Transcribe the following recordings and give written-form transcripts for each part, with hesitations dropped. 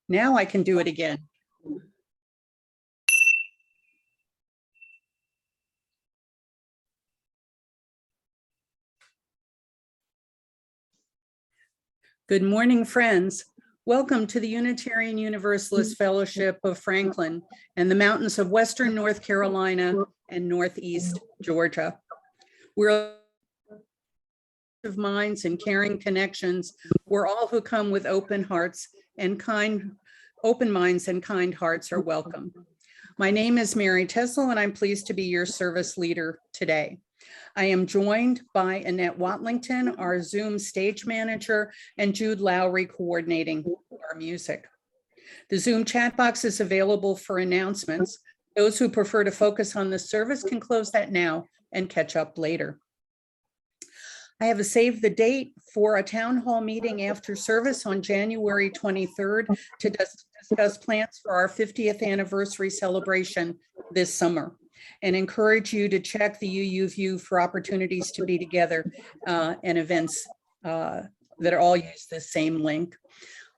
Now I can do it again. Good morning, friends. Welcome to the Unitarian Universalist Fellowship of Franklin and the mountains of Western North Carolina and Northeast Georgia. We're of minds and caring connections. We're all who come with open hearts and open minds and kind hearts are welcome. My name is Mary Teslow, and I'm pleased to be your service leader today. I am joined by Annette Watlington, our Zoom stage manager, and Jude Lowry coordinating our music. The Zoom chat box is available for announcements. Those who prefer to focus on the service can close that now and catch up later. I have a save the date for a town hall meeting after service on January 23rd to discuss plans for our 50th anniversary celebration this summer, and encourage you to check the UUFF for opportunities to be together and events that all use the same link.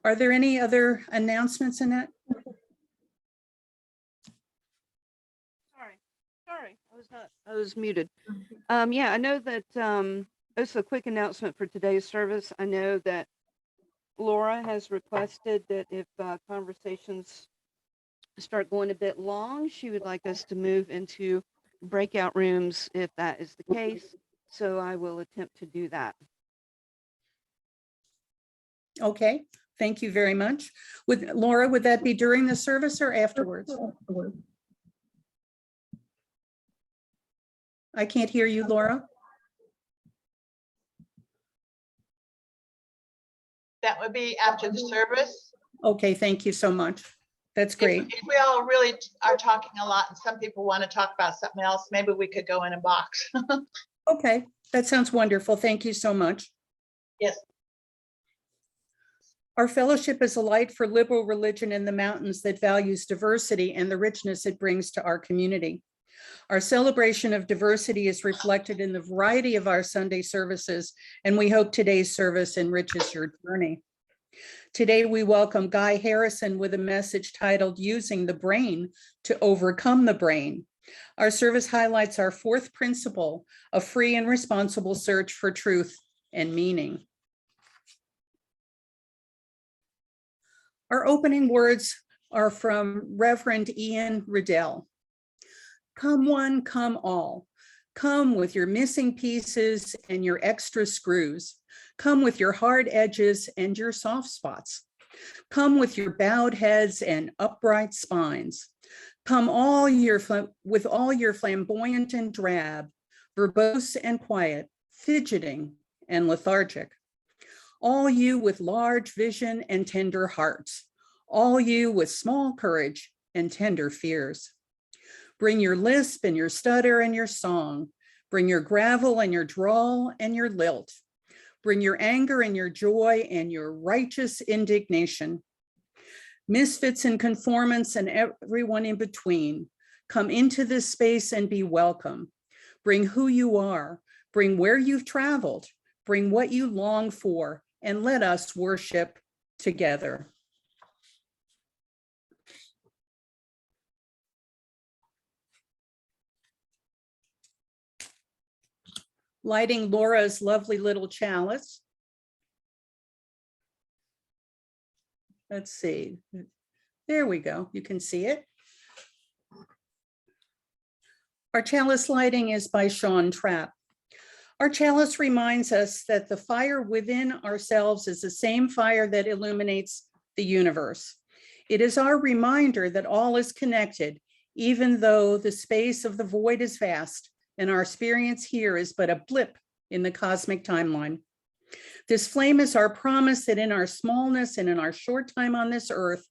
Are there any other announcements, Annette? Sorry, I was muted. Yeah, I know that just a quick announcement for today's service. I know that Laura has requested that if conversations start going a bit long, she would like us to move into breakout rooms if that is the case. So I will attempt to do that. Okay, thank you very much. Laura, would that be during the service or afterwards? I can't hear you, Laura. That would be after the service. Okay, thank you so much. That's great. If we all really are talking a lot and some people want to talk about something else, maybe we could go in a box. Okay, that sounds wonderful. Thank you so much. Yes. Our fellowship is a light for liberal religion in the mountains that values diversity and the richness it brings to our community. Our celebration of diversity is reflected in the variety of our Sunday services, and we hope today's service enriches your journey. Today, we welcome Guy Harrison with a message titled Using the Brain to Overcome the Brain. Our service highlights our fourth principle of free and responsible search for truth and meaning. Our opening words are from Reverend Ian Riddell. Come one, come all. Come with your missing pieces and your extra screws. Come with your hard edges and your soft spots. Come with your bowed heads and upright spines. Come with all your flamboyant and drab, verbose and quiet, fidgeting and lethargic. All you with large vision and tender hearts. All you with small courage and tender fears. Bring your lisp and your stutter and your song. Bring your gravel and your drawl and your lilt. Bring your anger and your joy and your righteous indignation. Misfits and conformants and everyone in between, come into this space and be welcome. Bring who you are, bring where you've traveled, bring what you long for, and let us worship together. Lighting Laura's lovely little chalice. Let's see. There we go. You can see it. Our chalice lighting is by Sean Trapp. Our chalice reminds us that the fire within ourselves is the same fire that illuminates the universe. It is our reminder that all is connected, even though the space of the void is vast and our experience here is but a blip in the cosmic timeline. This flame is our promise that in our smallness and in our short time on this earth,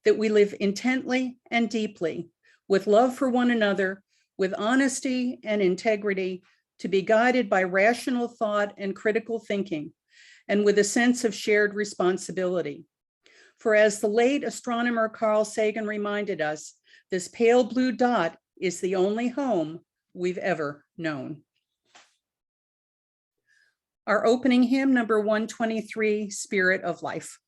that we live intently and deeply, with love for one another, with honesty and integrity, to be guided by rational thought and critical thinking, and with a sense of shared responsibility. For as the late astronomer Carl Sagan reminded us, this pale blue dot is the only home we've ever known. Our opening hymn, number 123, Spirit of Life.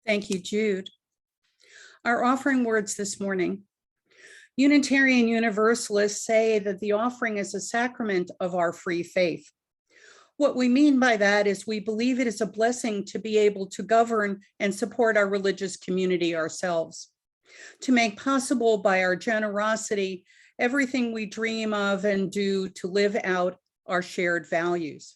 Thank you, Jude. Our offering words this morning. Unitarian Universalists say that the offering is a sacrament of our free faith. What we mean by that is we believe it is a blessing to be able to govern and support our religious community ourselves, to make possible by our generosity everything we dream of and do to live out our shared values.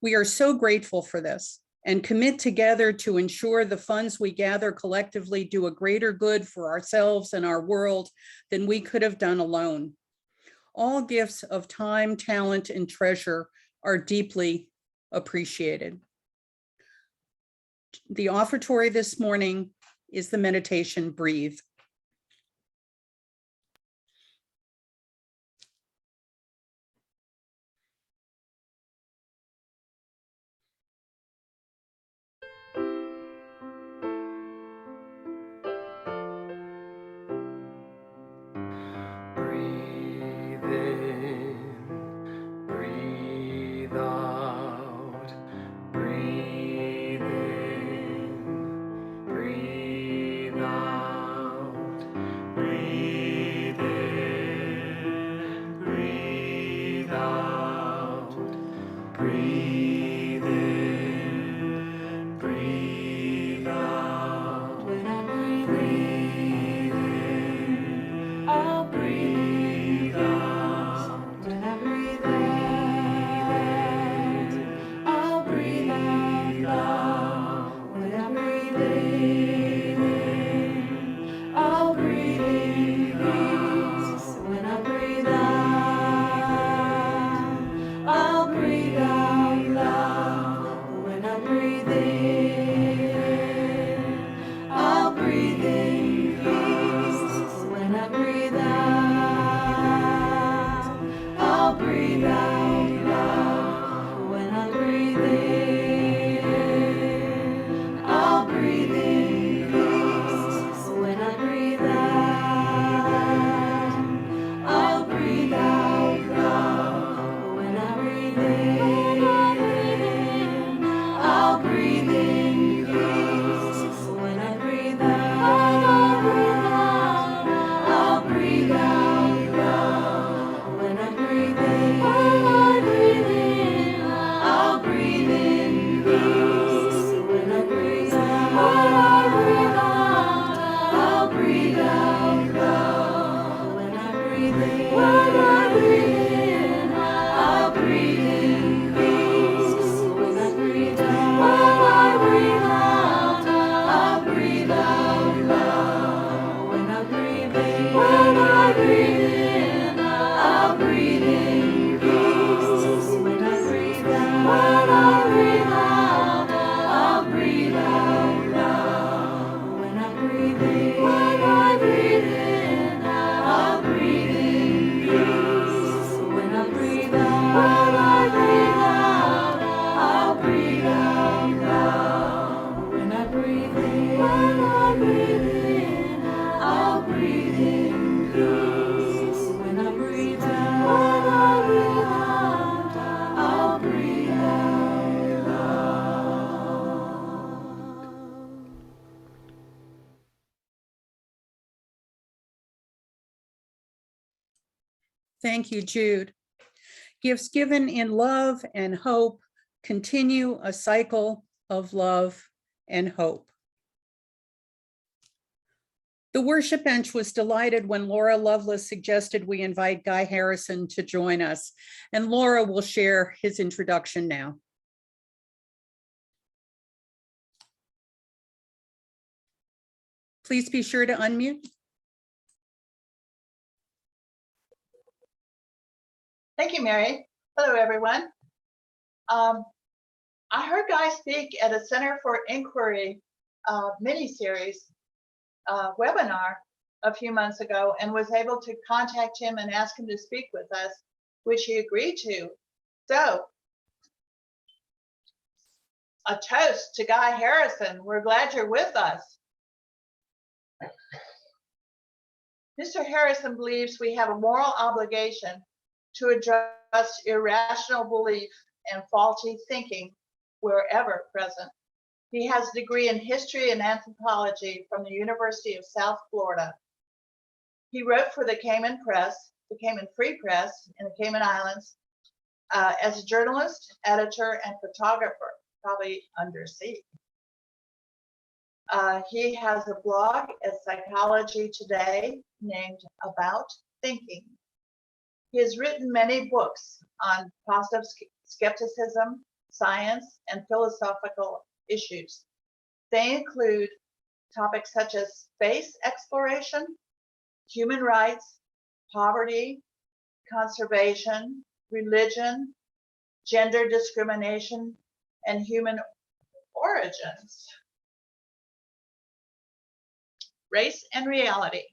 We are so grateful for this and commit together to ensure the funds we gather collectively do a greater good for ourselves and our world than we could have done alone. All gifts of time, talent, and treasure are deeply appreciated. The offertory this morning is the meditation Breathe. Breathe in, breathe out, breathe in, breathe out, breathe in, breathe out, breathe in, breathe out. When I breathe in, I'll breathe out. When I breathe out, I'll breathe out. When I breathe in, I'll breathe in peace. When I breathe out, I'll breathe out love. When I breathe in, I'll breathe in peace. When I breathe out, I'll breathe out love. When I breathe in, I'll breathe in peace. When I breathe out, I'll breathe out love. When I breathe in, I'll breathe in peace. When I breathe out, I'll breathe out love. When I breathe in, I'll breathe in peace. When I breathe out, I'll breathe out love. When I breathe in, I'll breathe in peace. When I breathe out, I'll breathe out love. When I breathe in, I'll breathe in peace. When I breathe out, I'll breathe out love. When I breathe in, I'll breathe in peace. When I breathe out, I'll breathe out love. When I breathe in, I'll breathe in peace. When I breathe out, I'll breathe out love. Thank you, Jude. Gifts given in love and hope continue a cycle of love and hope. The worship bench was delighted when Laura Lovelace suggested we invite Guy Harrison to join us, and Laura will share his introduction now. Please be sure to unmute. Thank you, Mary. Hello, everyone. I heard Guy speak at a Center for Inquiry mini-series webinar a few months ago and was able to contact him and ask him to speak with us, which he agreed to. So, a toast to Guy Harrison. We're glad you're with us. Mr. Harrison believes we have a moral obligation to address irrational belief and faulty thinking wherever present. He has a degree in history and anthropology from the University of South Florida. He wrote for the Cayman Press, the Cayman Free Press in the Cayman Islands, as a journalist, editor, and photographer, probably undersea. He has a blog at Psychology Today named About Thinking. He has written many books on positive skepticism, science, and philosophical issues. They include topics such as space exploration, human rights, poverty, conservation, religion, gender discrimination, and human origins. Race and Reality.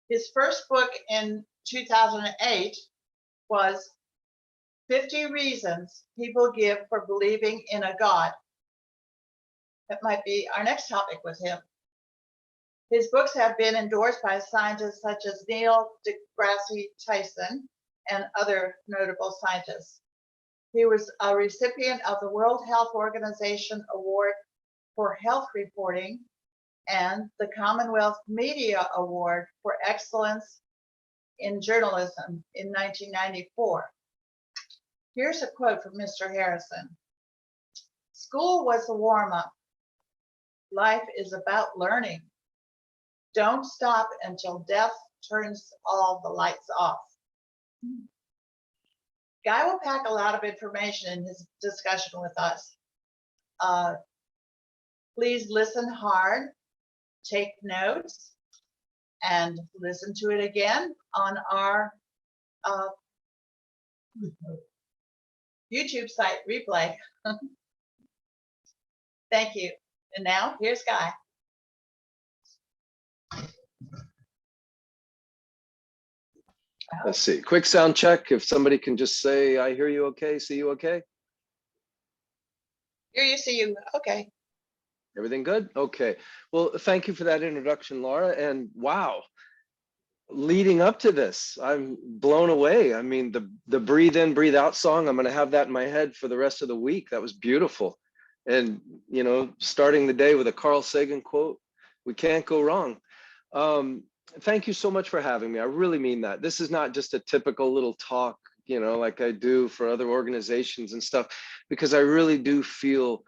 His first book in 2008 was 50 Reasons People Give for Believing in a God. That might be our next topic with him. His books have been endorsed by scientists such as Neil deGrasse Tyson and other notable scientists. He was a recipient of the World Health Organization Award for Health Reporting and the Commonwealth Media Award for Excellence in Journalism in 1994. Here's a quote from Mr. Harrison. School was a warm-up. Life is about learning. Don't stop until death turns all the lights off. Guy will pack a lot of information in his discussion with us. Please listen hard, take notes, and listen to it again on our YouTube site replay. Thank you. And now here's Guy. Let's see, quick sound check. If somebody can just say, I hear you okay, see you okay? Here you see you. Okay. Everything good? Okay. Well, thank you for that introduction, Laura. And wow, leading up to this, I'm blown away. I mean, the breathe in, breathe out song, I'm going to have that in my head for the rest of the week. That was beautiful. And, you know, starting the day with a Carl Sagan quote, we can't go wrong. Thank you so much for having me. I really mean that. This is not just a typical little talk, you know, like I do for other organizations and stuff, because I really do feel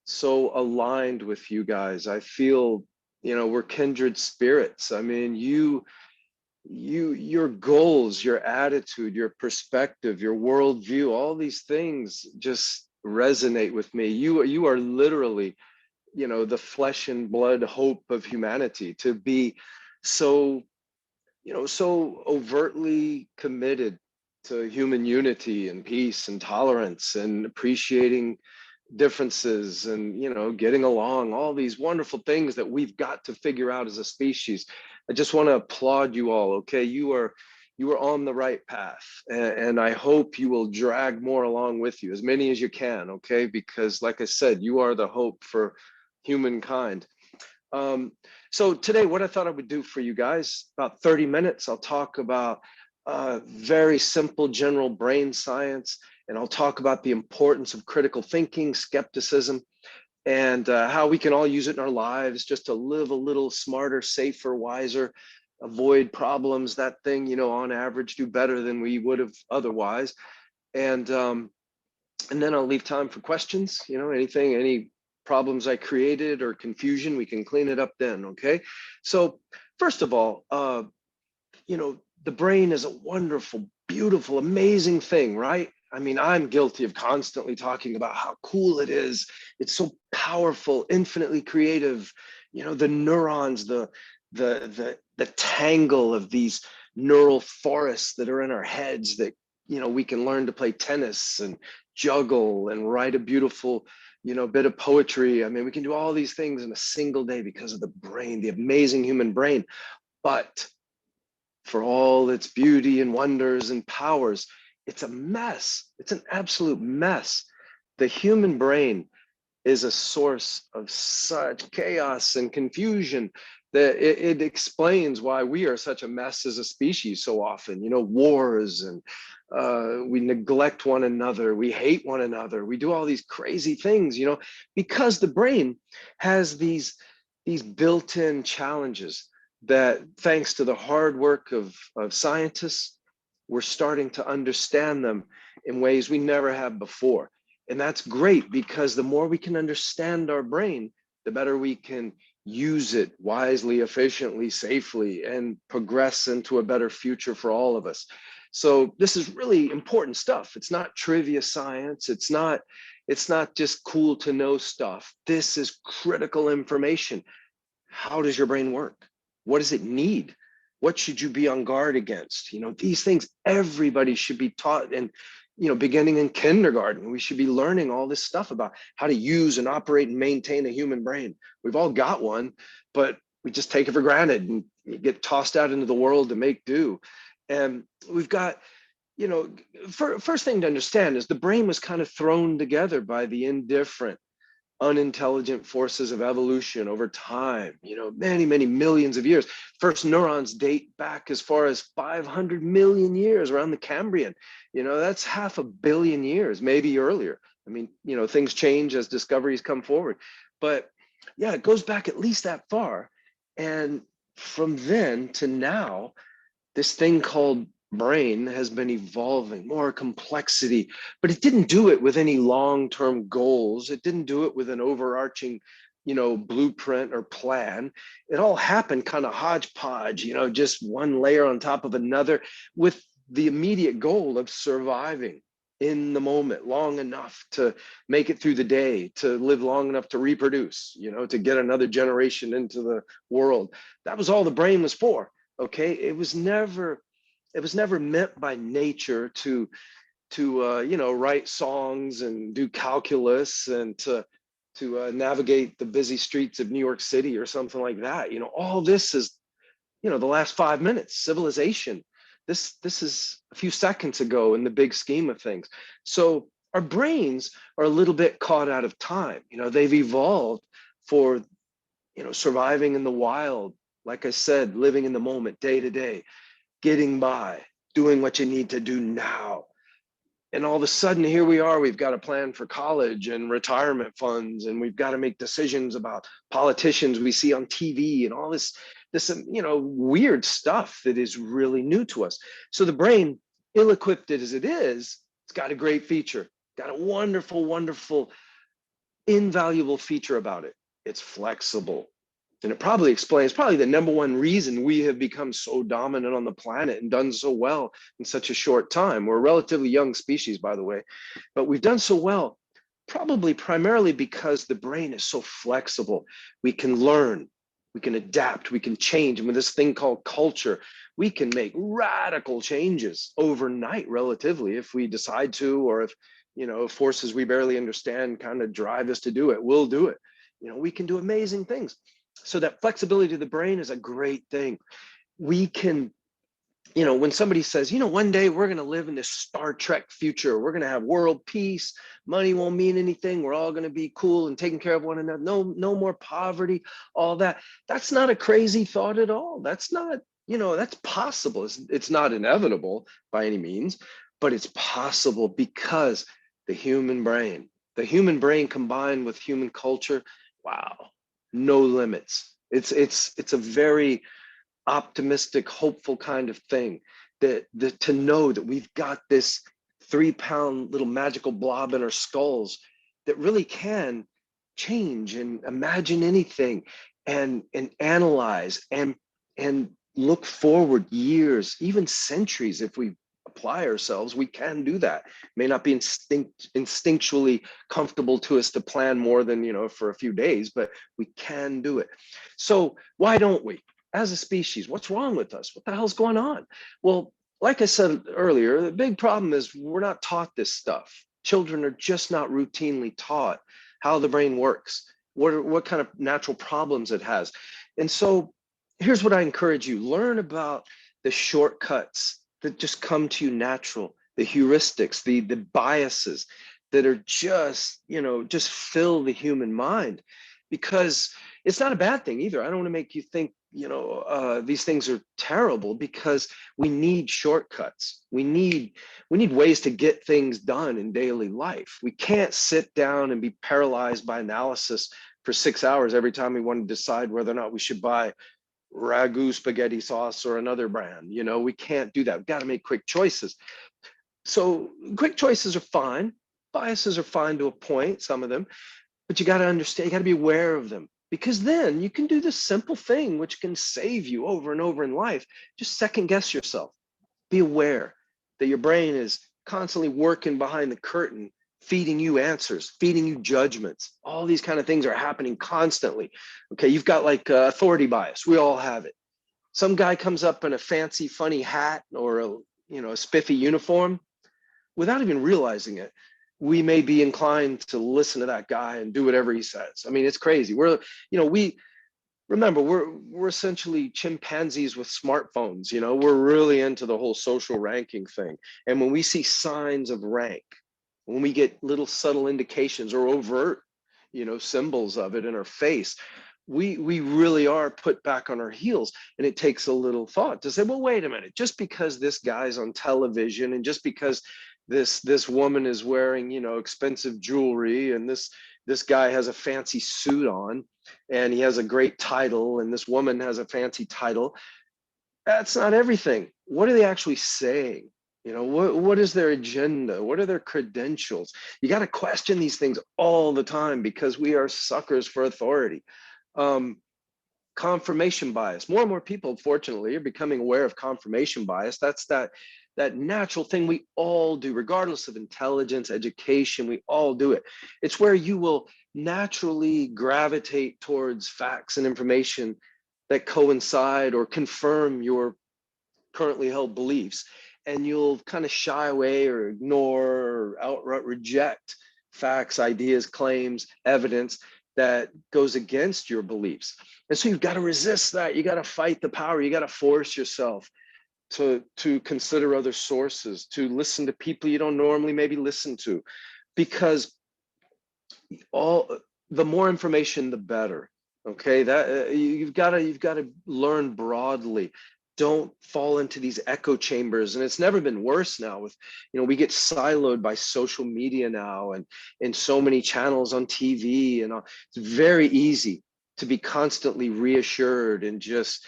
so aligned with you guys. I feel, you know, we're kindred spirits. I mean, your goals, your attitude, your perspective, your worldview, all these things just resonate with me. You are literally, you know, the flesh and blood hope of humanity, to be so, you know, so overtly committed to human unity and peace and tolerance and appreciating differences and, you know, getting along, all these wonderful things that we've got to figure out as a species. I just want to applaud you all. Okay, you are on the right path, and I hope you will drag more along with you, as many as you can. Okay, because like I said, you are the hope for humankind. So today, what I thought I would do for you guys, about 30 minutes, I'll talk about very simple general brain science, and I'll talk about the importance of critical thinking, skepticism, and how we can all use it in our lives just to live a little smarter, safer, wiser, avoid problems, that thing, you know, on average, do better than we would have otherwise. And then I'll leave time for questions, you know, anything, any problems I created or confusion, we can clean it up then, okay? So first of all, you know, the brain is a wonderful, beautiful, amazing thing, right? I mean, I'm guilty of constantly talking about how cool it is. It's so powerful, infinitely creative. You know, the neurons, the tangle of these neural forests that are in our heads that, you know, we can learn to play tennis and juggle and write a beautiful, you know, bit of poetry. I mean, we can do all these things in a single day because of the brain, the amazing human brain. But for all its beauty and wonders and powers, it's a mess. It's an absolute mess. The human brain is a source of such chaos and confusion. that it explains why we are such a mess as a species so often. You know, wars, and we neglect one another, we hate one another, we do all these crazy things, you know, because the brain has these built-in challenges that, thanks to the hard work of scientists, we're starting to understand them in ways we never have before. And that's great, because the more we can understand our brain, the better we can use it wisely, efficiently, safely, and progress into a better future for all of us. So this is really important stuff. It's not trivia science. It's not just cool to know stuff. This is critical information. How does your brain work? What does it need? What should you be on guard against? You know, these things everybody should be taught. And, you know, beginning in kindergarten, we should be learning all this stuff about how to use and operate and maintain a human brain. We've all got one, but we just take it for granted and get tossed out into the world to make do. And we've got, you know, first thing to understand is the brain was kind of thrown together by the indifferent, unintelligent forces of evolution over time, you know, many, many millions of years. First neurons date back as far as 500 million years, around the Cambrian. You know, that's 500 million years, maybe earlier. I mean, you know, things change as discoveries come forward. But yeah, it goes back at least that far. And from then to now, this thing called brain has been evolving, more complexity, but it didn't do it with any long-term goals. It didn't do it with an overarching, you know, blueprint or plan. It all happened kind of hodgepodge, you know, just one layer on top of another, with the immediate goal of surviving in the moment long enough to make it through the day, to live long enough to reproduce, you know, to get another generation into the world. That was all the brain was for. Okay, it was never meant by nature to you know, write songs and do calculus and to navigate the busy streets of New York City or something like that. You know, all this is, you know, the last 5 minutes, civilization. This is a few seconds ago in the big scheme of things. So our brains are a little bit caught out of time. You know, they've evolved for, you know, surviving in the wild. Like I said, living in the moment, day to day, getting by, doing what you need to do now. And all of a sudden, here we are, we've got a plan for college and retirement funds, and we've got to make decisions about politicians we see on TV and all this, you know, weird stuff that is really new to us. So the brain, ill-equipped as it is, it's got a great feature, got a wonderful, wonderful, invaluable feature about it. It's flexible. And it probably explains, probably the number one reason we have become so dominant on the planet and done so well in such a short time. We're a relatively young species, by the way, but we've done so well, probably primarily because the brain is so flexible. We can learn, we can adapt, we can change. And with this thing called culture, we can make radical changes overnight, relatively, if we decide to, or if, you know, forces we barely understand kind of drive us to do it, we'll do it. You know, we can do amazing things. So that flexibility of the brain is a great thing. We can, you know, when somebody says, you know, one day we're going to live in this Star Trek future, we're going to have world peace, money won't mean anything, we're all going to be cool and taking care of one another, no more poverty, all that. That's not a crazy thought at all. That's not, you know, that's possible. It's not inevitable by any means, but it's possible because the human brain combined with human culture, wow, no limits. It's a very optimistic, hopeful kind of thing, that to know that we've got this 3-pound little magical blob in our skulls that really can change and imagine anything and analyze and look forward years, even centuries. If we apply ourselves, we can do that. It may not be instinctually comfortable to us to plan more than, you know, for a few days, but we can do it. So why don't we, as a species? What's wrong with us? What the hell's going on? Well, like I said earlier, the big problem is we're not taught this stuff. Children are just not routinely taught how the brain works, what kind of natural problems it has. And so here's what I encourage you: learn about the shortcuts that just come to you natural, the heuristics, the biases that are just, you know, just fill the human mind. Because it's not a bad thing either. I don't want to make you think these things are terrible because we need shortcuts. We need ways to get things done in daily life. We can't sit down and be paralyzed by analysis for 6 hours every time we want to decide whether or not we should buy ragu spaghetti sauce or another brand. We can't do that. We've got to make quick choices. So quick choices are fine. Biases are fine to a point, some of them, but you got to understand, you got to be aware of them, because then you can do this simple thing which can save you over and over in life. Just second guess yourself. Be aware that your brain is constantly working behind the curtain, feeding you answers, feeding you judgments. All these kind of things are happening constantly. Okay, you've got like authority bias. We all have it. Some guy comes up in a fancy, funny hat or a spiffy uniform. Without even realizing it, we may be inclined to listen to that guy and do whatever he says. I mean, it's crazy. Remember, we're essentially chimpanzees with smartphones. We're really into the whole social ranking thing. And when we see signs of rank, when we get little subtle indications or overt, symbols of it in our face, we really are put back on our heels. And it takes a little thought to say, well, wait a minute, just because this guy's on television and just because this woman is wearing, expensive jewelry, and this guy has a fancy suit on, and he has a great title, and this woman has a fancy title, that's not everything. What are they actually saying? What is their agenda? What are their credentials? You got to question these things all the time, because we are suckers for authority. Confirmation bias. More and more people, fortunately, are becoming aware of confirmation bias. That's that natural thing we all do, regardless of intelligence, education. We all do it. It's where you will naturally gravitate towards facts and information that coincide or confirm your currently held beliefs, and you'll kind of shy away or ignore or outright reject facts, ideas, claims, evidence that goes against your beliefs. And so you've got to resist that. You got to fight the power. You got to force yourself to consider other sources, to listen to people you don't normally maybe listen to, because the more information, the better. Okay, that you've got to learn broadly. Don't fall into these echo chambers. And it's never been worse now with, we get siloed by social media now, and so many channels on TV, and it's very easy to be constantly reassured and just,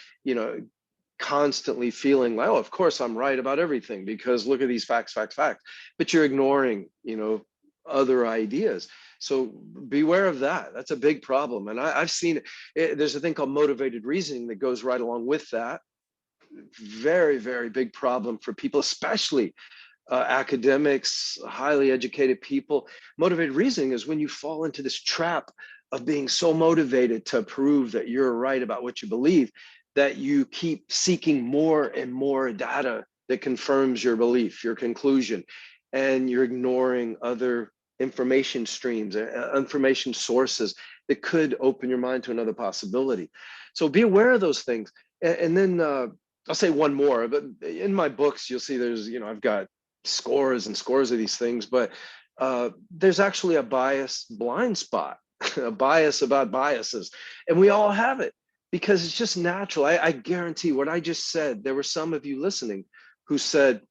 constantly feeling like, oh, of course I'm right about everything because look at these facts, but you're ignoring, other ideas. So beware of that. That's a big problem. And I've seen it. There's a thing called motivated reasoning that goes right along with that. Very, very big problem for people, especially academics, highly educated people. Motivated reasoning is when you fall into this trap of being so motivated to prove that you're right about what you believe, that you keep seeking more and more data that confirms your belief, your conclusion, and you're ignoring other information streams, information sources that could open your mind to another possibility. So be aware of those things. And then I'll say one more, but in my books, you'll see there's, I've got scores and scores of these things, but there's actually a bias blind spot, a bias about biases. And we all have it because it's just natural. I guarantee what I just said, there were some of you listening who said,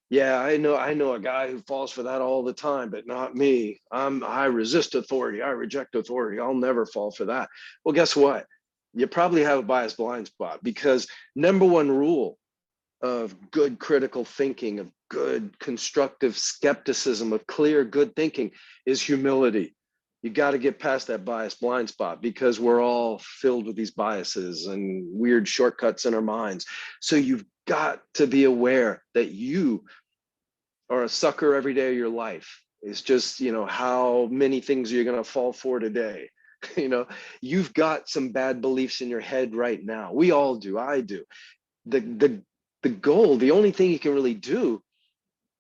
yeah, I know a guy who falls for that all the time, but not me. I resist authority. I reject authority. I'll never fall for that. Well, guess what? You probably have a bias blind spot, because number one rule of good critical thinking, of good constructive skepticism, of clear good thinking is humility. You got to get past that bias blind spot, because we're all filled with these biases and weird shortcuts in our minds. So you've got to be aware that you are a sucker every day of your life. It's just, how many things you're going to fall for today. You've got some bad beliefs in your head right now. We all do. I do. The goal, the only thing you can really do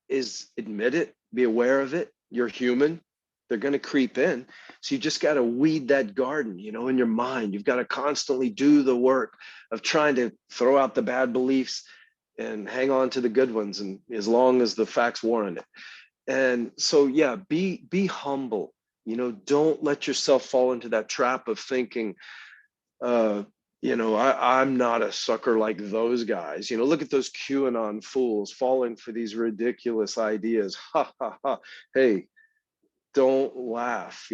is admit it, be aware of it. You're human. They're going to creep in. So you just got to weed that garden, in your mind. You've got to constantly do the work of trying to throw out the bad beliefs and hang on to the good ones, and as long as the facts warrant it. And so, yeah, be humble. Don't let yourself fall into that trap of thinking, I'm not a sucker like those guys. Look at those QAnon fools falling for these ridiculous ideas. Ha ha ha. Hey, don't laugh,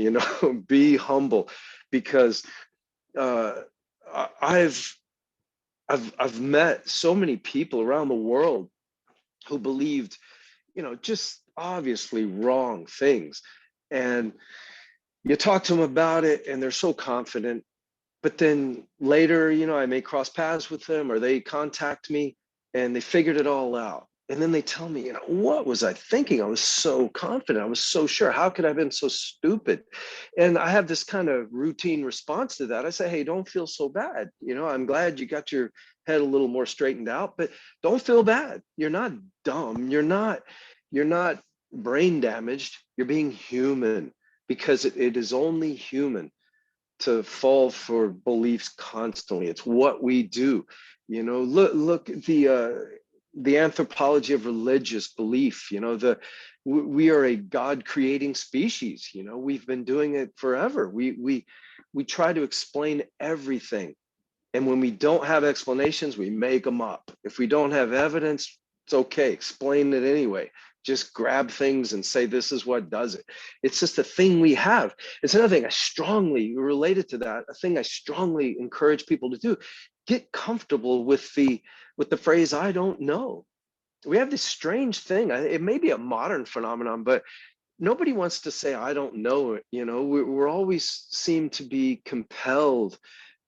be humble, because uh, I've I've met so many people around the world who believed, just obviously wrong things. And you talk to them about it and they're so confident. But then later, I may cross paths with them or they contact me and they figured it all out. And then they tell me, what was I thinking? I was so confident. I was so sure. How could I have been so stupid? And I have this kind of routine response to that. I say, hey, don't feel so bad. I'm glad you got your head a little more straightened out, but don't feel bad. You're not dumb. You're not brain damaged. You're being human, because it is only human to fall for beliefs constantly. It's what we do. Look at the anthropology of religious belief. We are a God creating species. We've been doing it forever. We try to explain everything, and when we don't have explanations, we make them up. If we don't have evidence, it's okay, explain it anyway. Just grab things and say this is what does it. It's just a thing we have. It's another thing I strongly related to that, a thing I strongly encourage people to do. Get comfortable with the phrase I don't know. We have this strange thing. It may be a modern phenomenon, but nobody wants to say I don't know. We're always seem to be compelled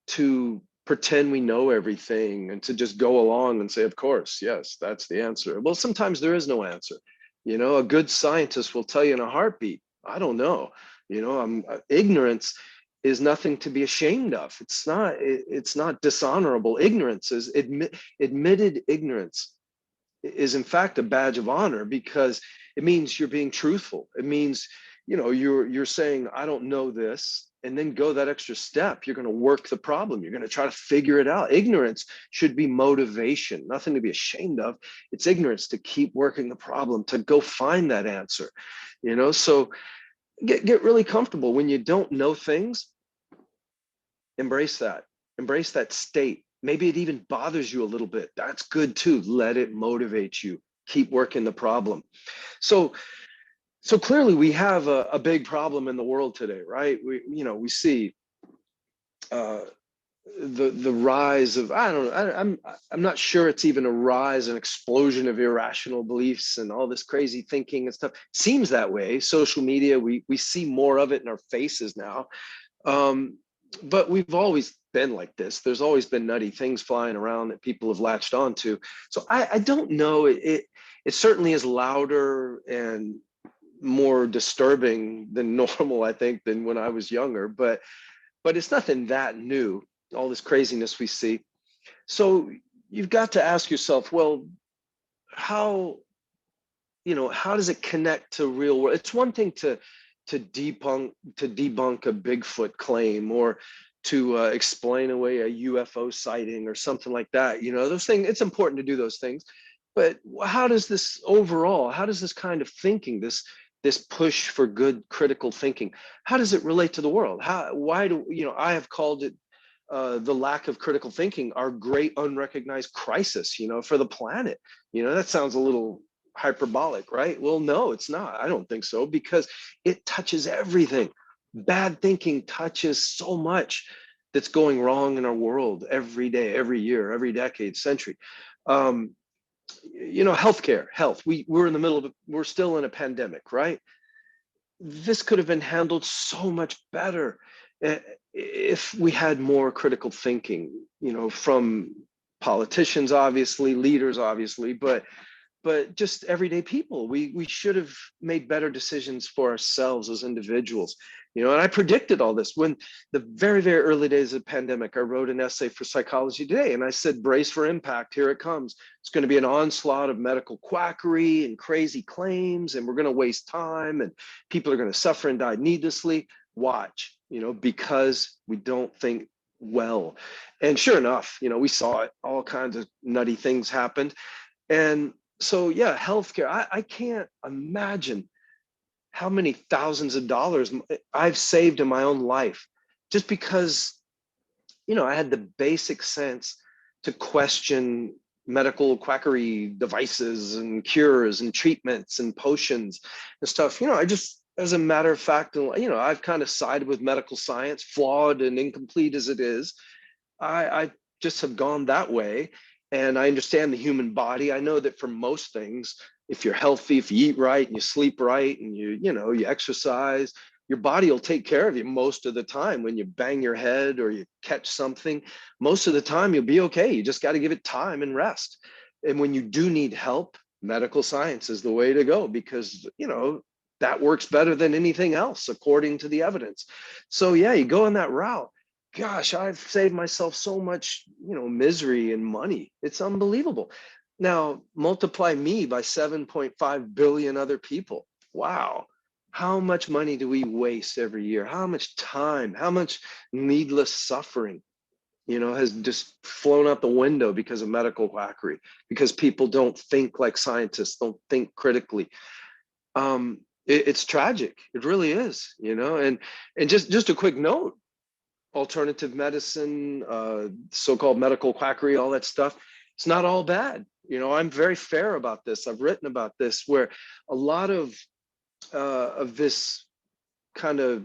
to pretend we know everything and to just go along and say, of course, yes, that's the answer. Well, sometimes there is no answer. A good scientist will tell you in a heartbeat, I don't know. Ignorance is nothing to be ashamed of. It's not dishonorable. Ignorance is admitted ignorance is in fact a badge of honor, because it means you're being truthful. It means, you're saying, I don't know this, and then go that extra step. You're going to work the problem. You're going to try to figure it out. Ignorance should be motivation, nothing to be ashamed of. It's ignorance to keep working the problem, to go find that answer. So get really comfortable when you don't know things. Embrace that state. Maybe it even bothers you a little bit. That's good too. Let it motivate you. Keep working the problem. So clearly we have a big problem in the world today, right? We see the rise of, I don't know, I'm not sure it's even a rise, an explosion of irrational beliefs and all this crazy thinking and stuff. Seems that way. Social media, we see more of it in our faces now. But we've always been like this. There's always been nutty things flying around that people have latched onto. So I don't know. It certainly is louder and more disturbing than normal, I think, than when I was younger. But it's nothing that new, all this craziness we see. So you've got to ask yourself, well, how does it connect to real world? It's one thing to debunk a Bigfoot claim, or to explain away a UFO sighting or something like that. Those things, it's important to do those things. But how does this kind of thinking, this push for good critical thinking, how does it relate to the world? I have called it the lack of critical thinking our great unrecognized crisis, for the planet. That sounds a little hyperbolic, right? Well, no, it's not. I don't think so, because it touches everything. Bad thinking touches so much that's going wrong in our world every day, every year, every decade, century. Healthcare, health. We're still in a pandemic, right? This could have been handled so much better if we had more critical thinking, from politicians, obviously, leaders, obviously, but just everyday people. We should have made better decisions for ourselves as individuals. And I predicted all this when the very, very early days of the pandemic. I wrote an essay for Psychology Today, and I said, brace for impact, here it comes. It's going to be an onslaught of medical quackery and crazy claims, and we're going to waste time, and people are going to suffer and die needlessly. Watch, because we don't think well. And sure enough, we saw it. All kinds of nutty things happened. And so, yeah, healthcare, I can't imagine how many thousands of dollars I've saved in my own life just because I had the basic sense to question medical quackery devices and cures and treatments and potions and stuff. I just, as a matter of fact, I've kind of sided with medical science, flawed and incomplete as it is. I just have gone that way. And I understand the human body. I know that for most things, if you're healthy, if you eat right and you sleep right and you exercise, your body will take care of you most of the time. When you bang your head or you catch something, most of the time you'll be okay. You just got to give it time and rest. And when you do need help, medical science is the way to go, because that works better than anything else according to the evidence. So yeah, you go in that route. Gosh, I've saved myself so much, misery and money. It's unbelievable. Now multiply me by 7.5 billion other people. Wow. How much money do we waste every year? How much time, how much needless suffering, has just flown out the window because of medical quackery, because people don't think like scientists, don't think critically. It's tragic. It really is, and just a quick note, alternative medicine, so-called medical quackery, all that stuff, it's not all bad. I'm very fair about this. I've written about this, where a lot of this kind of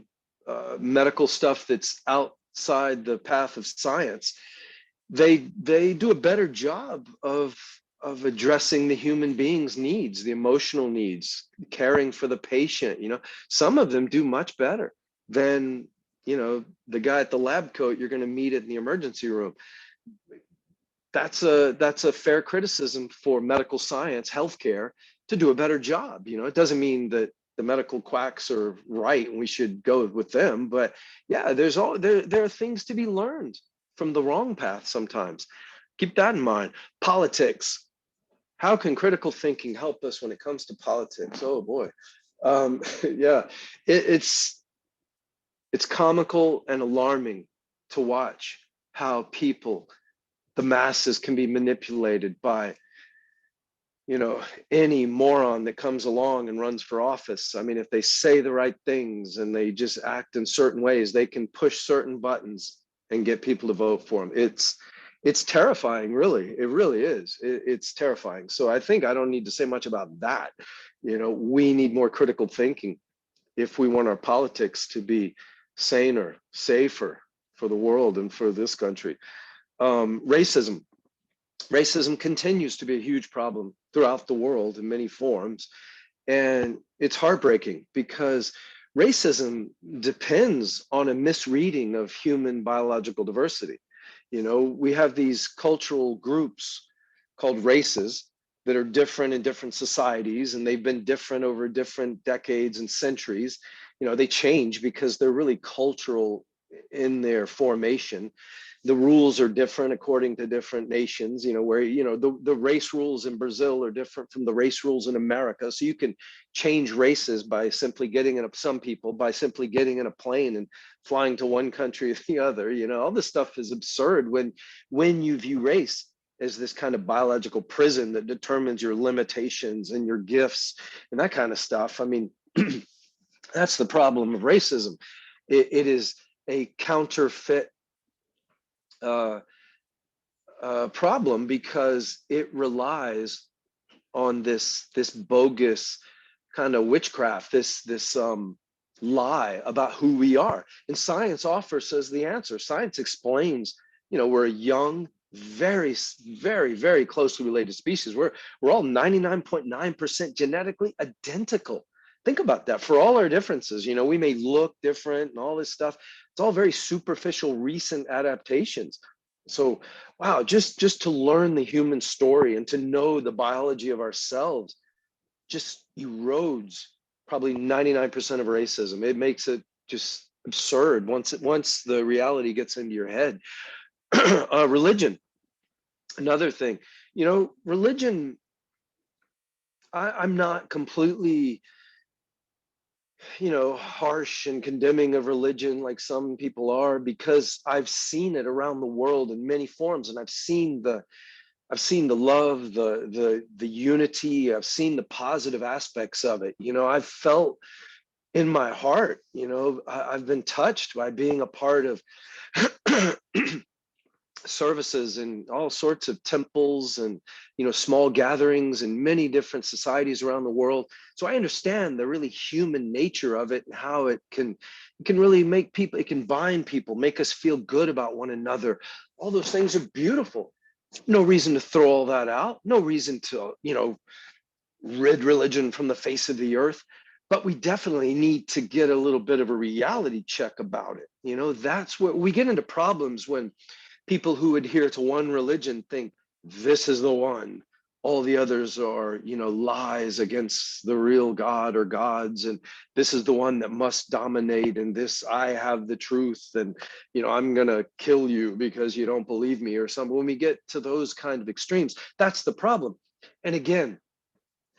medical stuff that's outside the path of science, they do a better job of addressing the human being's needs, the emotional needs, caring for the patient. Some of them do much better than the guy at the lab coat you're going to meet in the emergency room. That's a fair criticism for medical science, healthcare, to do a better job. It doesn't mean that the medical quacks are right and we should go with them, but yeah, there are things to be learned from the wrong path sometimes. Keep that in mind. Politics. How can critical thinking help us when it comes to politics? Oh boy. Yeah, it's comical and alarming to watch how people, the masses, can be manipulated by any moron that comes along and runs for office. I mean, if they say the right things and they just act in certain ways, they can push certain buttons and get people to vote for them. It's terrifying, really. It really is. It's terrifying. So I think I don't need to say much about that. We need more critical thinking if we want our politics to be saner, safer for the world and for this country. Racism continues to be a huge problem throughout the world in many forms. And it's heartbreaking, because racism depends on a misreading of human biological diversity. We have these cultural groups called races that are different in different societies, and they've been different over different decades and centuries. They change because they're really cultural in their formation. The rules are different according to different nations, where, the race rules in Brazil are different from the race rules in America. So you can change races by simply getting in some people by simply getting in a plane and flying to one country or the other. All this stuff is absurd when you view race as this kind of biological prison that determines your limitations and your gifts and that kind of stuff. I mean, that's the problem of racism. It is a counterfeit problem, because it relies on this bogus kind of witchcraft, this lie about who we are. And science offers us the answer. Science explains, we're a young, very, very, very closely related species. We're all 99.9% genetically identical. Think about that. For all our differences, we may look different and all this stuff. It's all very superficial, recent adaptations. So, wow, just to learn the human story and to know the biology of ourselves just erodes probably 99% of racism. It makes it just absurd once the reality gets into your head. Religion, another thing. Religion, I'm not completely harsh and condemning of religion like some people are, because I've seen it around the world in many forms, and I've seen the love, the unity. I've seen the positive aspects of it. I've felt in my heart, I've been touched by being a part of services in all sorts of temples and, you know, small gatherings in many different societies around the world. So I understand the really human nature of it and how it can really make people, it can bind people, make us feel good about one another. All those things are beautiful. No reason to throw all that out. No reason to, you know, rid religion from the face of the earth. But we definitely need to get a little bit of a reality check about it. You know, that's what we get into problems when people who adhere to one religion think this is the one. All the others are, you know, lies against the real God or gods. And this is the one that must dominate. And this, I have the truth. And, you know, I'm going to kill you because you don't believe me or something. When we get to those kind of extremes, that's the problem. And again,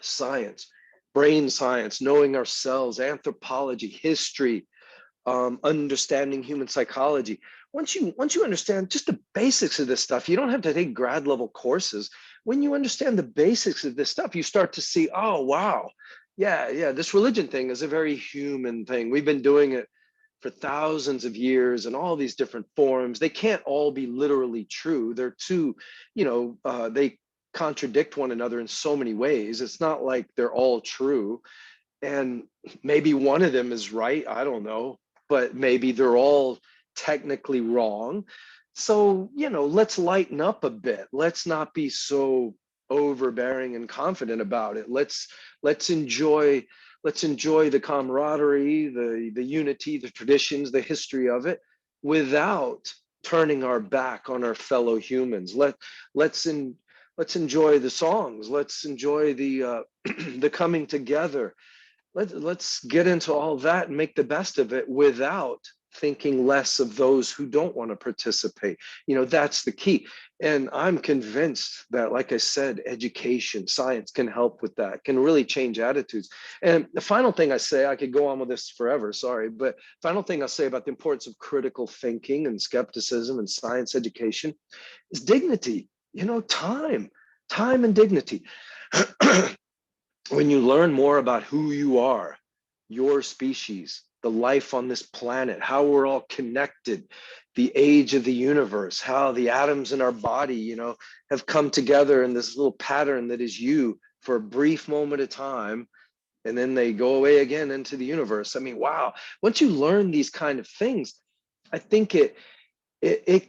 science, brain science, knowing ourselves, anthropology, history, understanding human psychology. Once you understand just the basics of this stuff, you don't have to take grad level courses. When you understand the basics of this stuff, you start to see, oh, wow, yeah, this religion thing is a very human thing. We've been doing it for thousands of years in all these different forms. They can't all be literally true. They're too, you know, they contradict one another in so many ways. It's not like they're all true. And maybe one of them is right, I don't know, but maybe they're all technically wrong. So, you know, let's lighten up a bit. Let's not be so overbearing and confident about it. Let's enjoy the camaraderie, the unity, the traditions, the history of it, without turning our back on our fellow humans. Let's enjoy the songs. Let's enjoy the the coming together. Let's get into all that and make the best of it without thinking less of those who don't want to participate. You know, that's the key. And I'm convinced that, like I said, education, science can help with that, can really change attitudes. And the final thing I say, I could go on with this forever, sorry, but final thing I'll say about the importance of critical thinking and skepticism and science education is dignity. You know, time and dignity. When you learn more about who you are, your species, the life on this planet, how we're all connected, the age of the universe, how the atoms in our body, you know, have come together in this little pattern that is you for a brief moment of time, and then they go away again into the universe. I mean, wow. Once you learn these kind of things, I think it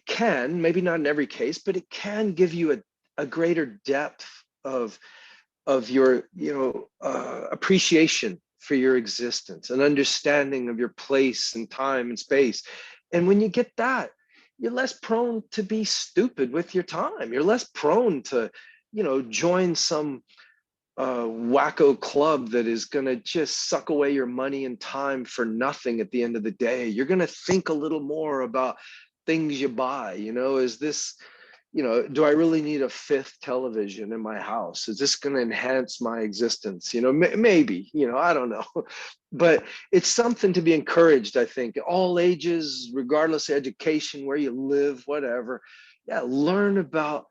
can, maybe not in every case, but it can give you a greater depth of your, you know, appreciation for your existence, an understanding of your place and time and space. And when you get that, you're less prone to be stupid with your time. You're less prone to, you know, join some wacko club that is going to just suck away your money and time for nothing at the end of the day. You're going to think a little more about things you buy. You know, is this, you know, do I really need a fifth television in my house? Is this going to enhance my existence? You know, maybe, you know, I don't know. But it's something to be encouraged, I think, all ages, regardless of education, where you live, whatever. Yeah, learn about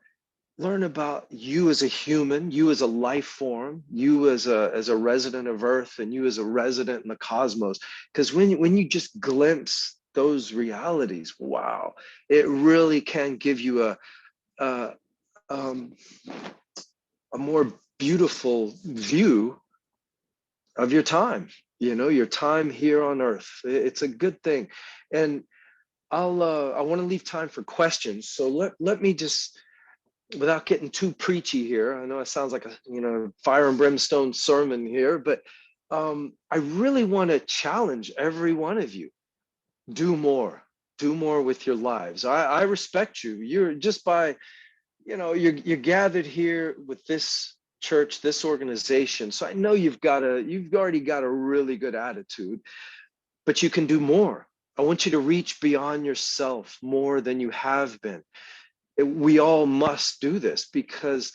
you as a human, you as a life form, you as a resident of Earth, and you as a resident in the cosmos. Because when you just glimpse those realities, wow, it really can give you a more beautiful view of your time, you know, your time here on Earth. It's a good thing. And I want to leave time for questions. So let me just, without getting too preachy here, I know it sounds like a, you know, fire and brimstone sermon here, but I really want to challenge every one of you. Do more with your lives. I respect you. You're just by, you know, you're gathered here with this church, this organization. So I know you've already got a really good attitude, but you can do more. I want you to reach beyond yourself more than you have been. We all must do this because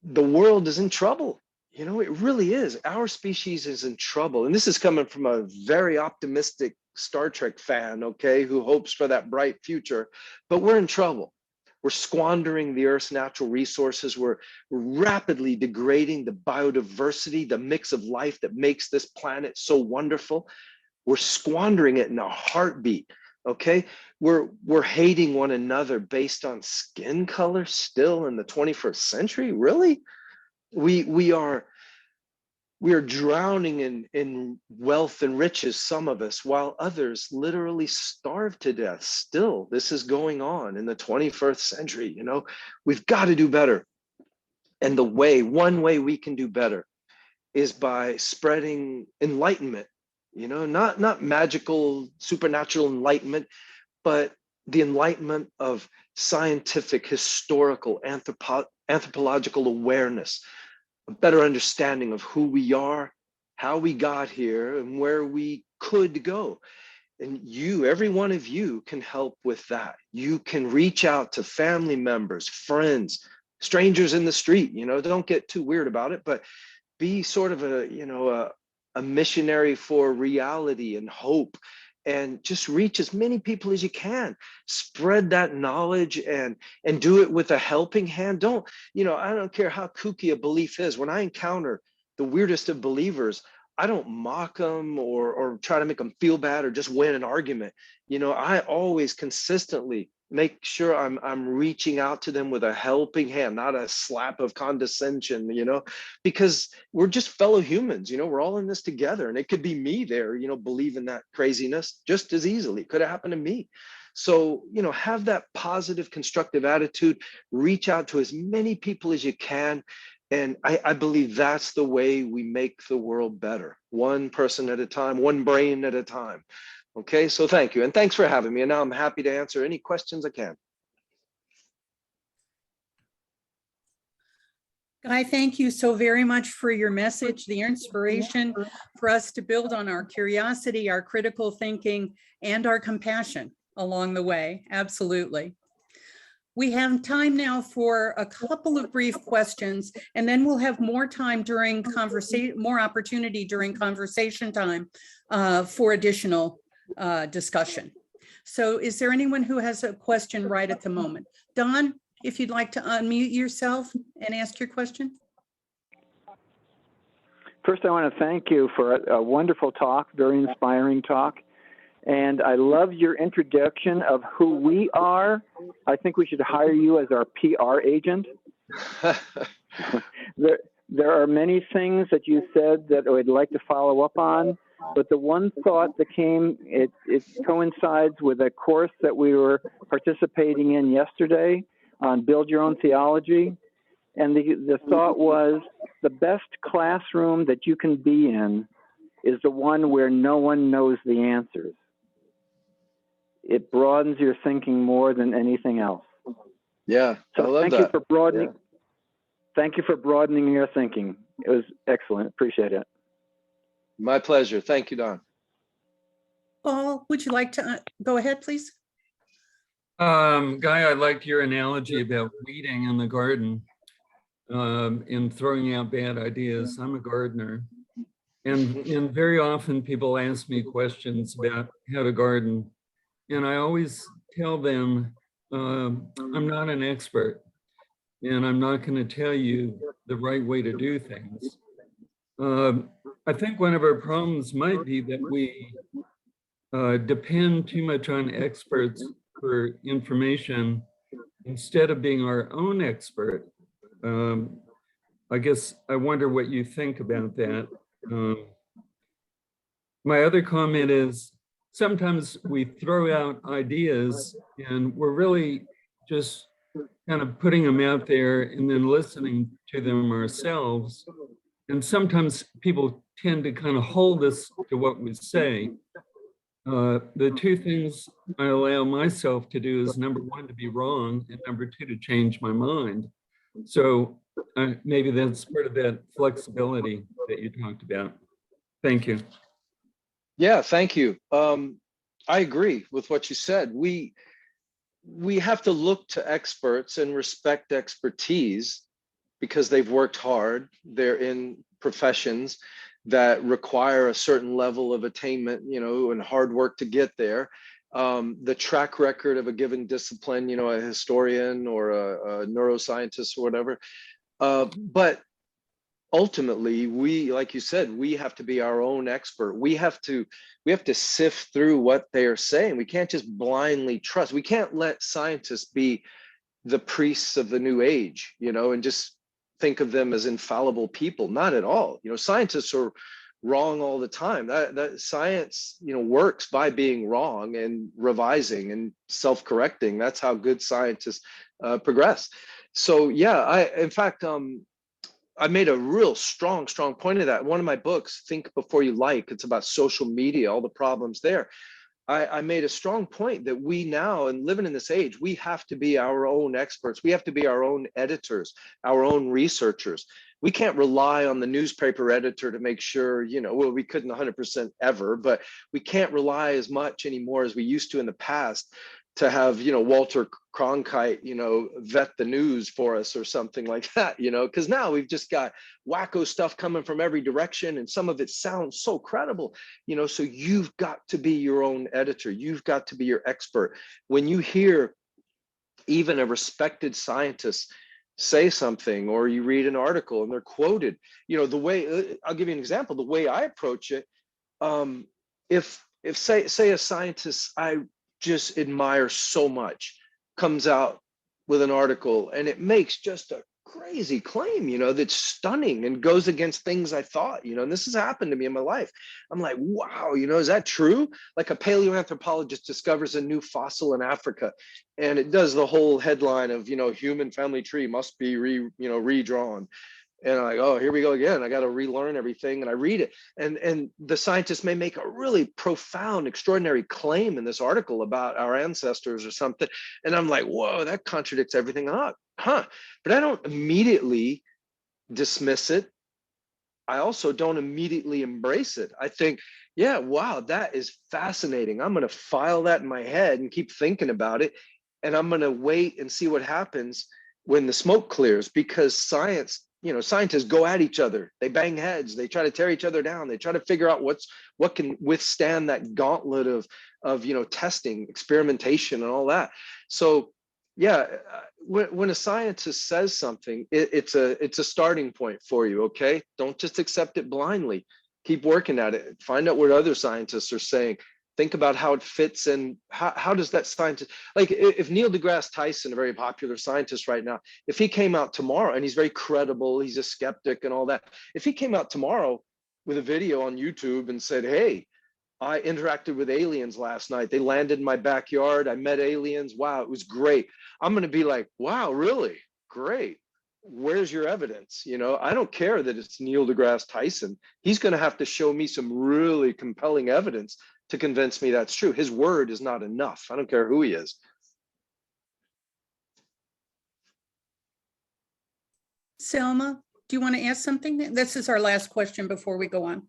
the world is in trouble. You know, it really is. Our species is in trouble. And this is coming from a very optimistic Star Trek fan, okay, who hopes for that bright future, but we're in trouble. We're squandering the Earth's natural resources. We're rapidly degrading the biodiversity, the mix of life that makes this planet so wonderful. We're squandering it in a heartbeat. Okay, we're hating one another based on skin color still in the 21st century. Really? We are drowning in wealth and riches, some of us, while others literally starve to death. Still, this is going on in the 21st century. You know, we've got to do better. And one way we can do better is by spreading enlightenment, you know, not magical, supernatural enlightenment, but the enlightenment of scientific, historical, anthropological awareness, a better understanding of who we are, how we got here, and where we could go. And every one of you can help with that. You can reach out to family members, friends, strangers in the street, you know, don't get too weird about it, but be sort of a missionary for reality and hope, and just reach as many people as you can. Spread that knowledge and do it with a helping hand. Don't, you know, I don't care how kooky a belief is. When I encounter the weirdest of believers, I don't mock them or try to make them feel bad or just win an argument. You know, I always consistently make sure I'm reaching out to them with a helping hand, not a slap of condescension, you know, because we're just fellow humans, you know, we're all in this together. And it could be me there, you know, believing that craziness just as easily. It could have happened to me. So, you know, have that positive, constructive attitude, reach out to as many people as you can. And I believe that's the way we make the world better, one person at a time, one brain at a time. Okay, so thank you. And thanks for having me. And now I'm happy to answer any questions I can. Guy, thank you so very much for your message, the inspiration for us to build on our curiosity, our critical thinking, and our compassion along the way. Absolutely. We have time now for a couple of brief questions, and then we'll have more time during conversation, more opportunity during conversation time for additional discussion. So is there anyone who has a question right at the moment? Don, if you'd like to unmute yourself and ask your question. First, I want to thank you for a wonderful talk, very inspiring talk. And I love your introduction of who we are. I think we should hire you as our PR agent. There are many things that you said that I'd like to follow up on, but the one thought that came, it coincides with a course that we were participating in yesterday on Build Your Own Theology. And the thought was, the best classroom that you can be in is the one where no one knows the answers. It broadens your thinking more than anything else. Yeah, so I love thank that. You for broadening. Yeah. Thank you for broadening your thinking. It was excellent. Appreciate it. My pleasure. Thank you, Don. Paul, would you like to go ahead, please? Guy, I liked your analogy about weeding in the garden and throwing out bad ideas. I'm a gardener. And very often people ask me questions about how to garden. And I always tell them, I'm not an expert, and I'm not going to tell you the right way to do things. I think one of our problems might be that we depend too much on experts for information instead of being our own expert. I guess I wonder what you think about that. My other comment is, sometimes we throw out ideas and we're really just kind of putting them out there and then listening to them ourselves. And sometimes people tend to kind of hold us to what we say. The two things I allow myself to do is, number one, to be wrong, and number two, to change my mind. So maybe that's part of that flexibility that you talked about. Thank you. Yeah, thank you. I agree with what you said. We have to look to experts and respect expertise because they've worked hard. They're in professions that require a certain level of attainment, you know, and hard work to get there. The track record of a given discipline, you know, a historian or a neuroscientist or whatever. But ultimately, we, like you said, we have to be our own expert. We have to sift through what they are saying. We can't just blindly trust. We can't let scientists be the priests of the new age, and just think of them as infallible people. Not at all. Scientists are wrong all the time. That science, works by being wrong and revising and self-correcting. That's how good scientists progress. So yeah, in fact, I made a real strong point of that. One of my books, Think Before You Like, it's about social media, all the problems there. I made a strong point that we now, and living in this age, we have to be our own experts. We have to be our own editors, our own researchers. We can't rely on the newspaper editor to make sure, well, we couldn't 100% ever, but we can't rely as much anymore as we used to in the past to have, Walter Cronkite, vet the news for us or something like that, because now we've just got wacko stuff coming from every direction, and some of it sounds so credible, so you've got to be your own editor. You've got to be your expert. When you hear even a respected scientist say something, or you read an article and they're quoted, the way, I'll give you an example, the way I approach it, if say a scientist I just admire so much comes out with an article and it makes just a crazy claim, that's stunning and goes against things I thought, and this has happened to me in my life. I'm like, wow, is that true? Like a paleoanthropologist discovers a new fossil in Africa, and it does the whole headline of, human family tree must be redrawn. And I'm like, oh, here we go again. I got to relearn everything. And I read it. And the scientist may make a really profound, extraordinary claim in this article about our ancestors or something. And I'm like, whoa, that contradicts everything up. But I don't immediately dismiss it. I also don't immediately embrace it. I think, yeah, wow, that is fascinating. I'm going to file that in my head and keep thinking about it. And I'm going to wait and see what happens when the smoke clears, because scientists go at each other. They bang heads. They try to tear each other down. They try to figure out what can withstand that gauntlet of testing, experimentation, and all that. So yeah, when a scientist says something, it's a starting point for you. Okay, don't just accept it blindly. Keep working at it. Find out what other scientists are saying. Think about how it fits, and how does that scientist, like if Neil deGrasse Tyson, a very popular scientist right now, if he came out tomorrow, and he's very credible, he's a skeptic and all that, if he came out tomorrow with a video on YouTube and said, hey, I interacted with aliens last night, they landed in my backyard, I met aliens, wow, it was great, I'm going to be like, wow, really? Great. Where's your evidence? I don't care that it's Neil deGrasse Tyson. He's going to have to show me some really compelling evidence to convince me that's true. His word is not enough. I don't care who he is. Selma, do you want to ask something? This is our last question before we go on.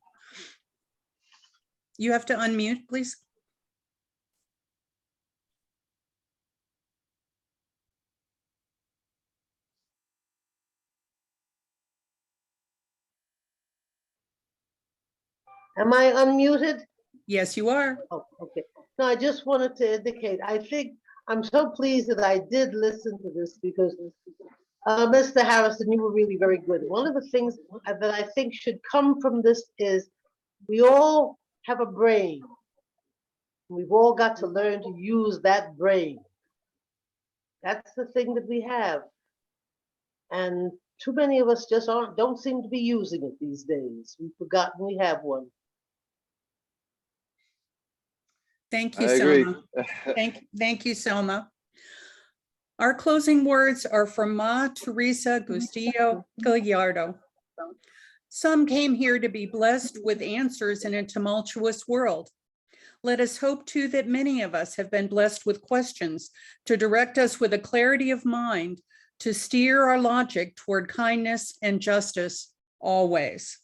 You have to unmute, please. Am I unmuted? Yes, you are. Oh, okay. No, I just wanted to indicate, I think I'm so pleased that I did listen to this, because Mr. Harrison, you were really very good. One of the things that I think should come from this is we all have a brain. We've all got to learn to use that brain. That's the thing that we have. And too many of us just don't seem to be using it these days. We've forgotten we have one. Thank you, I agree. Selma. Thank you, Selma. Our closing words are from Ma Teresa Gustillo Gallardo. Some came here to be blessed with answers in a tumultuous world. Let us hope too that many of us have been blessed with questions to direct us with a clarity of mind to steer our logic toward kindness and justice always.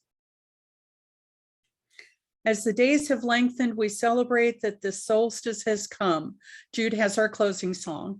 As the days have lengthened, we celebrate that the solstice has come. Jude has our closing song.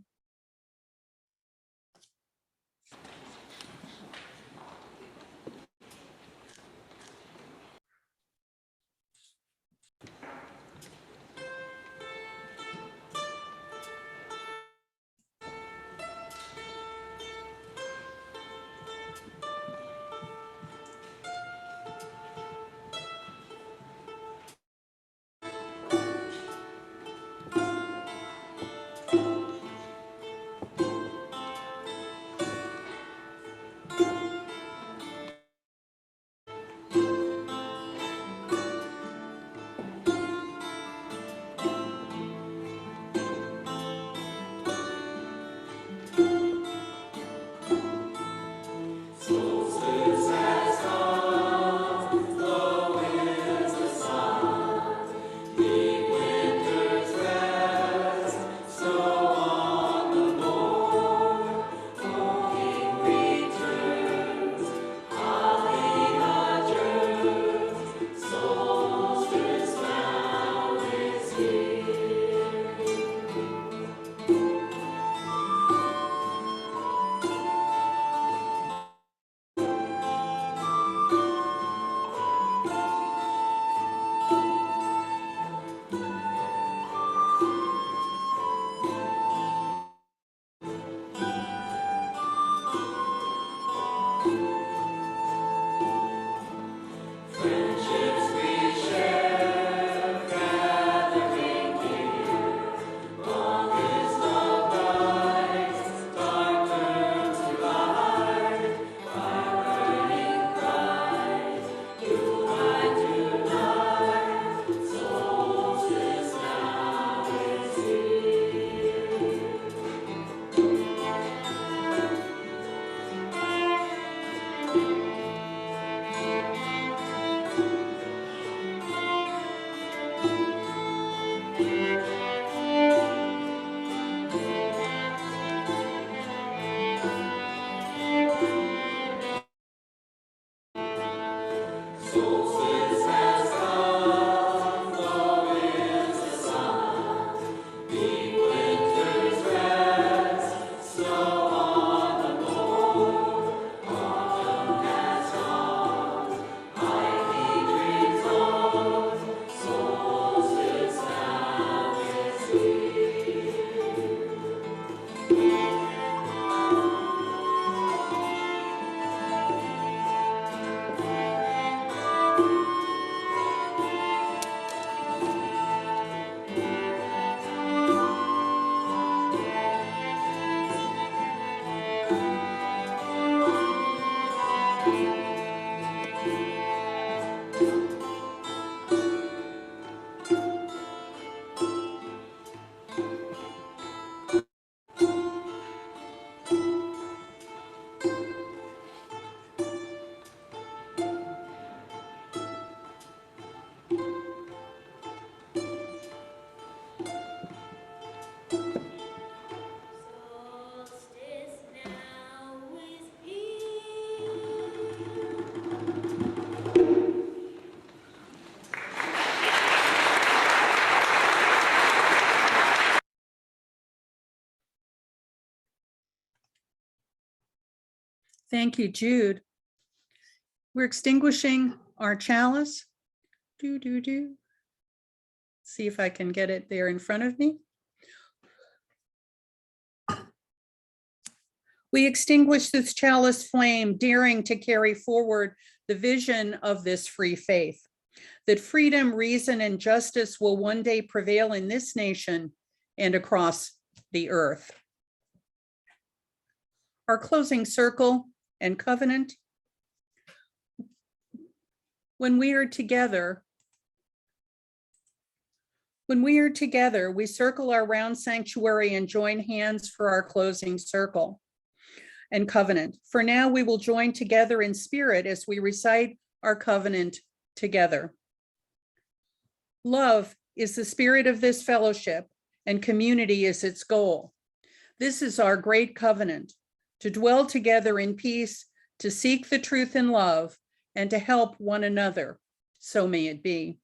Thank you, Jude. We're extinguishing our chalice. See if I can get it there in front of me. We extinguish this chalice flame, daring to carry forward the vision of this free faith, that freedom, reason, and justice will one day prevail in this nation and across the earth. Our closing circle and covenant. When we are together, we circle our round sanctuary and join hands for our closing circle and covenant. For now, we will join together in spirit as we recite our covenant together. Love is the spirit of this fellowship, and community is its goal. This is our great covenant, to dwell together in peace, to seek the truth in love, and to help one another. So may it be.